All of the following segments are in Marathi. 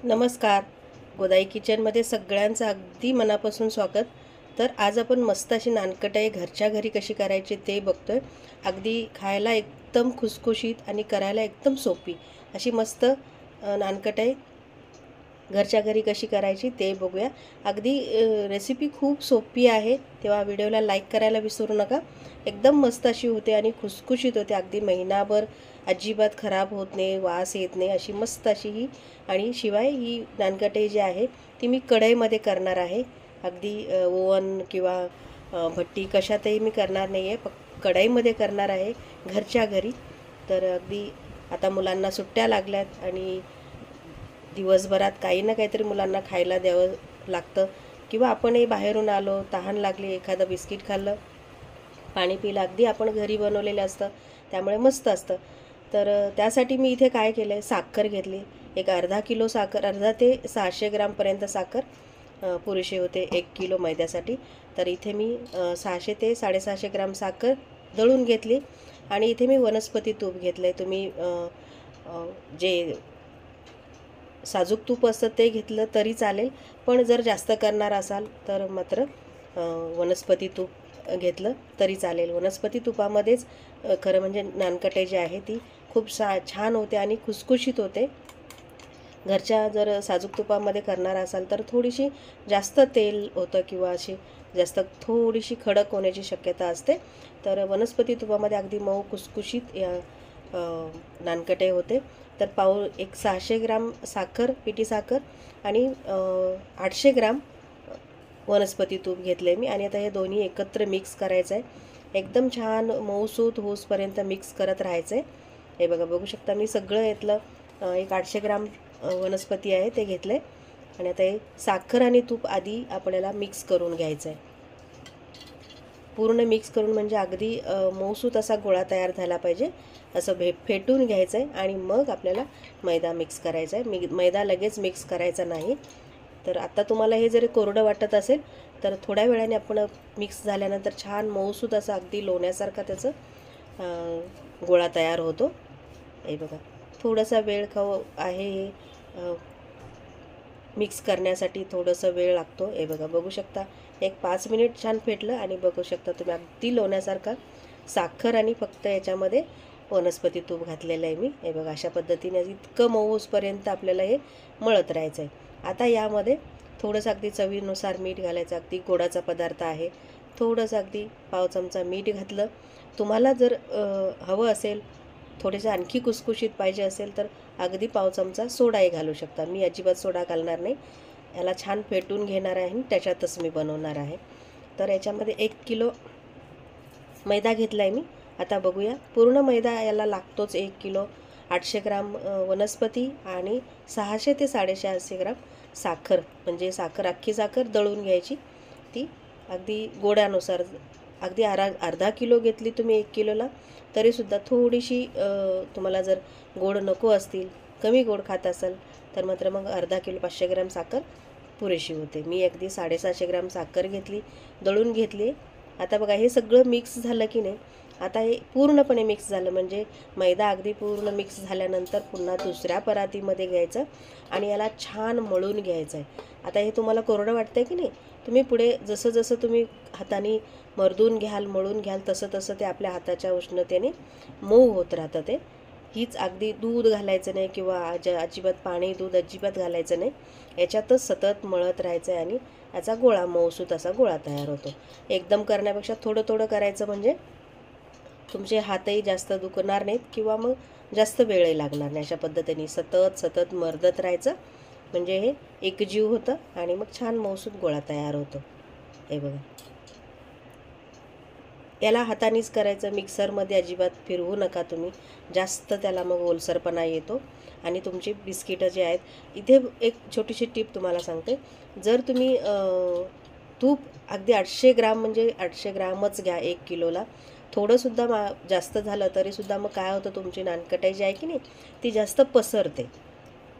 नमस्कार. गोदाई किचनमध्ये सगळ्यांचं अगदी मनापासून स्वागत. तर आज आपण मस्त अशी नानकटाई घरच्या घरी कशी करायची ते बघतोय. अगदी खायला एकदम खुसखुशीत आणि करायला एकदम सोपी अशी मस्त नानकटाई घरच्या घरी कशी करायची ते बघूया. अगदी रेसिपी खूप सोपी आहे, तेव्हा व्हिडिओला लाईक करायला विसरू नका. एकदम मस्त अशी होते आणि खुसखुशीत होते. अगदी महिनाभर अजिबात खराब होत नाही, वास येत नाही अशी मस्त अशी ही. आणि शिवाय ही नानकटाई जी आहे ती मी कढईमध्ये करणार आहे. अगदी ओव्हन किंवा भट्टी कशातही मी करणार नाही आहे, कढईमध्ये करणार आहे घरच्या घरी. तर अगदी आता मुलांना सुट्ट्या लागल्यात आणि दिवसभरात काही ना काहीतरी मुलांना खायला द्यावं लागतं, किंवा आपणही बाहेरून आलो, तहान लागली, एखादं बिस्किट खाल्लं, पाणी पिलं, अगदी आपण घरी बनवलेलं असतं, त्यामुळे मस्त असतं. तर त्यासाठी मी इथे काय केलं आहे, साखर घेतली. एक अर्धा किलो साखर, अर्धा ते 600 ग्रामपर्यंत साखर पुरेशी होते 1 किलो मैद्यासाठी. तर इथे मी 600 ते 650 ग्राम साखर दळून घेतली. आणि इथे मी वनस्पती तूप घेतलं आहे. तुम्ही जे साजूक तूप असतं ते घेतलं तरी चालेल, पण जर जास्त करणार असाल तर मात्र वनस्पती तूप घेतलं तरी चालेल. वनस्पती तुपामध्येच खरं म्हणजे नानकटाई जी आहे ती खूप छान होते आणि खुसखुशीत होते. घरच्या जर साजूक तुपामध्ये करणार असाल तर थोडीशी जास्त तेल होतं किंवा अशी जास्त थोडीशी कडक होण्याची शक्यता असते. तर वनस्पती तुपामध्ये अगदी मऊ खुसखुशीत या नानकटाई होते. तर एक 600 ग्राम साखर, पिठी साखर आणि 800 ग्राम वनस्पती तूप घेतले मी. आणि आता हे दोन्ही एकत्र मिक्स करायचं आहे. एकदम छान मऊसूत होसपर्यंत मिक्स करत राहायचं आहे. हे बघा, बघू शकता मी सगळं घेतलं. एक 800 ग्राम वनस्पती आहे ते घेतले. आणि आता हे साखर आणि तूप आधी आपल्याला मिक्स करून घ्यायचं आहे. पूर्ण मिक्स करून म्हणजे अगदी मऊसूत असा गोळा तयार झाला पाहिजे, असं फेटून घ्यायचं आहे. आणि मग आपल्याला मैदा मिक्स करायचा आहे. मैदा लगेच मिक्स करायचा नाही. तर आता तुम्हाला हे जर कोरडं वाटत असेल तर थोड्या वेळाने आपण मिक्स झाल्यानंतर छान मऊसूत असा अगदी लोण्यासारखा त्याचं गोळा तयार होतो. हे बघा, थोडासा वेळ आहे हे मिक्स करण्यासाठी, थोडंसं वेळ लागतो. हे बघा, बघू शकता एक 5 मिनिट छान फेटलं आणि बघू शकता तुम्ही अगदी लोण्यासारखा साखर आणि फक्त याच्यामध्ये वनस्पती तूप घातलेलं आहे मी. हे बघा, अशा पद्धतीने इतकं मऊसपर्यंत आपल्याला हे मळत राहायचं आहे. आता यामध्ये थोडंसं अगदी चवीनुसार मीठ घालायचं. अगदी गोडाचा पदार्थ आहे, थोडंसं अगदी पाव चमचा मीठ घातलं. तुम्हाला जर हवं असेल थोडेसे आणखी खुसखुशीत पाहिजे असेल तर अगदी पाव चमचा सोडाही घालू शकता. मी अजिबात सोडा घालणार नाही. याला छान फेटून घेणार आहे आणि त्याच्यातच मी बनवणार आहे. तर याच्यामध्ये 1 किलो मैदा घेतला आहे मी. आता बघूया, पूर्ण मैदा याला लागतोच 1 किलो. 800 ग्राम वनस्पती आणि 600 ते 650 ग्राम साखर, म्हणजे साखर, अख्खी साखर दळून घ्यायची. ती अगदी गोडानुसार, अगदी अर्धा किलो घेतली तुम्ही 1 किलोला तरीसुद्धा थोडीशी, तुम्हाला जर गोड नको असतील, कमी गोड खात असाल तर मात्र मग अर्धा किलो 500 ग्राम साखर पुरेशी होते. मी अगदी 750 ग्राम साखर घेतली, दळून घेतली. आता बघा, हे सगळं मिक्स झालं की नाही. आता हे पूर्णपणे मिक्स झालं म्हणजे मैदा अगदी पूर्ण मिक्स झाल्यानंतर पुन्हा दुसऱ्या परातीमध्ये घ्यायचं आणि याला छान मळून घ्यायचं आहे. आता हे तुम्हाला कोरडं वाटतं आहे की नाही, तुम्ही पुढे जसं जसं तुम्ही हाताने मर्दून घ्याल, मळून घ्याल, तसं तसं ते आपल्या हाताच्या उष्णतेने मऊ होत राहतं. ते हीच अगदी दूध घालायचं नाही किंवा अजिबात पाणी, दूध अजिबात घालायचं नाही. याच्यातच सतत मळत राहायचं आहे आणि याचा गोळा, मऊसूत असा गोळा तयार होतो. एकदम करण्यापेक्षा थोडं थोडं करायचं म्हणजे तुमचे हातही जास्त दुखणार नाहीत किंवा मग जास्त वेळही लागणार नाही. अशा पद्धतीने सतत सतत मर्दत राहायचं म्हणजे हे एकजीव होतं आणि मग छान मऊसूत गोळा तयार होतो. हे बघा, याला हातानेच करायचं, मिक्सरमध्ये अजिबात फिरवू नका तुम्ही, जास्त त्याला मग ओलसरपणा येतो आणि तुमची बिस्किटं जे आहेत. इथे एक छोटीशी टीप तुम्हाला सांगते. जर तुम्ही तूप अगदी 800 ग्राम, म्हणजे 800 ग्रामच घ्या 1 किलोला. थोडंसुद्धा जास्त झालं तरीसुद्धा मग काय होतं, तुमची नानकटाई जी आहे की नाही ती जास्त पसरते.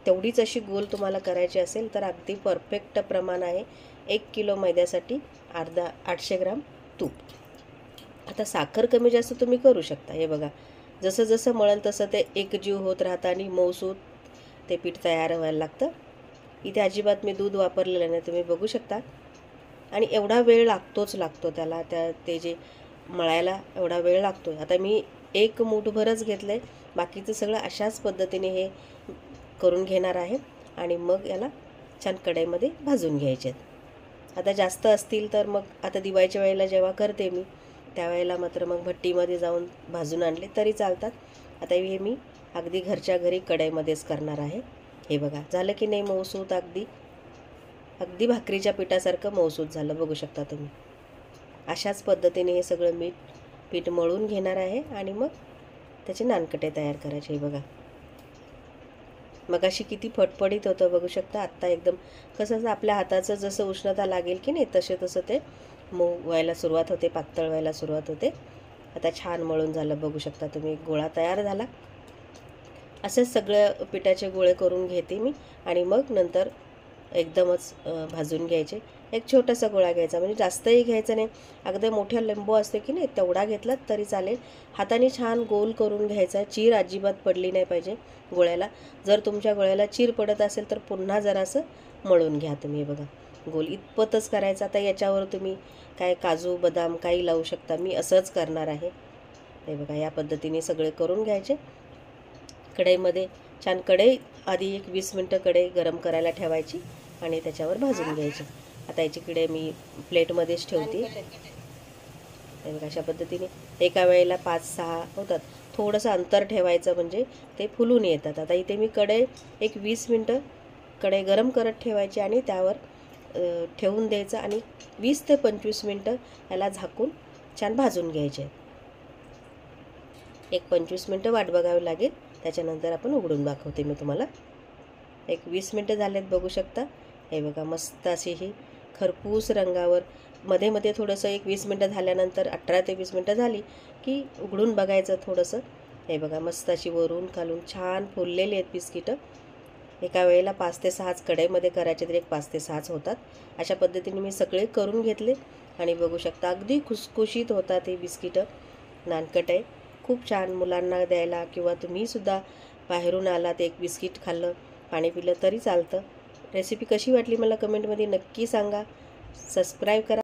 तेवढीच अशी गोल तुम्हाला करायची असेल तर अगदी परफेक्ट प्रमाण आहे 1 किलो मैद्यासाठी 800 ग्राम तूप. आता साखर कमी जास्त तुम्ही करू शकता. हे बघा, जसं जसं मळेल तसं ते एकजीव होत राहतं आणि मऊसूत ते पीठ तयार व्हायला लागतं. इथे अजिबात मी दूध वापरलेलं नाही, तुम्ही बघू शकता. आणि एवढा वेळ लागतो त्याला, ते जे मळायला एवढा वेळ लागतो. आता मी एक मूठभरच घेतलं आहे, बाकीचं सगळं अशाच पद्धतीने हे करून घेणार आहे आणि मग याला छान कढईमध्ये भाजून घ्यायचे आहेत. आता जास्त असतील तर मग आता दिवाळीच्या वेळेला जेव्हा करते मी त्यावेळेला मात्र मग भट्टीमध्ये जाऊन भाजून आणले तरी चालतात. आता हे मी अगदी घरच्या घरी कढईमध्येच करणार आहे. हे बघा झालं की नाही मऊसूत, अगदी भाकरीच्या पिठासारखं मऊसूत झालं, बघू शकता तुम्ही. अशाच पद्धतीने हे सगळं पीठ मळून घेणार आहे आणि मग त्याचे नानकटे तयार करायचे. हे बघा मगाशी किती फटफडीत होतं बघू शकता. आत्ता एकदम कसं आपल्या हाताचं जसं उष्णता लागेल की नाही तसं ते मऊ व्हायला सुरुवात होते, पातळ व्हायला सुरुवात होते. आता छान मळून झालं, बघू शकता तुम्ही. गोळा तयार झाला. असेच सगळं पिठाचे गोळे करून घेते मी आणि मग नंतर एकदमच भाजून घ्यायचे. एक छोटासा गोळा घ्यायचा, म्हणजे जास्तही घ्यायचं नाही. अगदी मोठ्या लिंबू असते की नाही तेवढा घेतलात तरी चालेल. हाताने छान गोल करून घ्यायचा. चीर अजिबात पडली नाही पाहिजे गोळ्याला. जर तुमच्या गोळ्याला चीर पडत असेल तर पुन्हा जरासं मळून घ्या तुम्ही. बघा गोल इतपतच करायचा. आता याच्यावर तुम्ही काय काजू बदाम काही लावू शकता. मी असंच करणार आहे. हे बघा या पद्धतीने सगळे करून घ्यायचे. कढईमध्ये छान आधी एक 20 मिनटं कढई गरम करायला ठेवायची आणि त्याच्यावर भाजून घ्यायची. आता याची कढई मी प्लेटमध्येच ठेवते. हे बघा अशा पद्धतीने एका वेळेला 5-6 होतात. थोडंसं अंतर ठेवायचं म्हणजे ते फुलून येतात. आता इथे मी कढई एक 20 मिनटं कढई गरम करत ठेवायची आणि त्यावर ठेवून द्यायचं आणि 20 ते 25 मिनटं याला झाकून छान भाजून घ्यायचे. एक 25 मिनटं वाट बघावी लागेल. त्याच्यानंतर आपण उघडून दाखवते मी तुम्हाला. एक 20 मिनटं झालेत बघू शकता. हे बघा मस्त अशी ही खरपूस रंगावर. मध्ये मध्ये थोडंसं एक 20 मिनटं झाल्यानंतर 18 ते 20 मिनटं झाली की उघडून बघायचं थोडंसं. हे बघा मस्त अशी वरून खालून छान फुललेली आहेत बिस्किटं. एका वेळेला 5 ते 6 कढईमध्ये करायचे तर एक 5 ते 6 होतात. अशा पद्धतीने मी सगळे करून घेतले आणि बघू शकता अगदी खुसखुशीत होतात हे बिस्किटं. नानकटे खूप छान मुलांना द्यायला किंवा तुम्हीसुद्धा बाहेरून आलात एक बिस्किट खाल्लं पाणी पिलं तरी चालतं. रेसिपी कशी वाटली मला कमेंटमध्ये नक्की सांगा. सबस्क्राईब करा.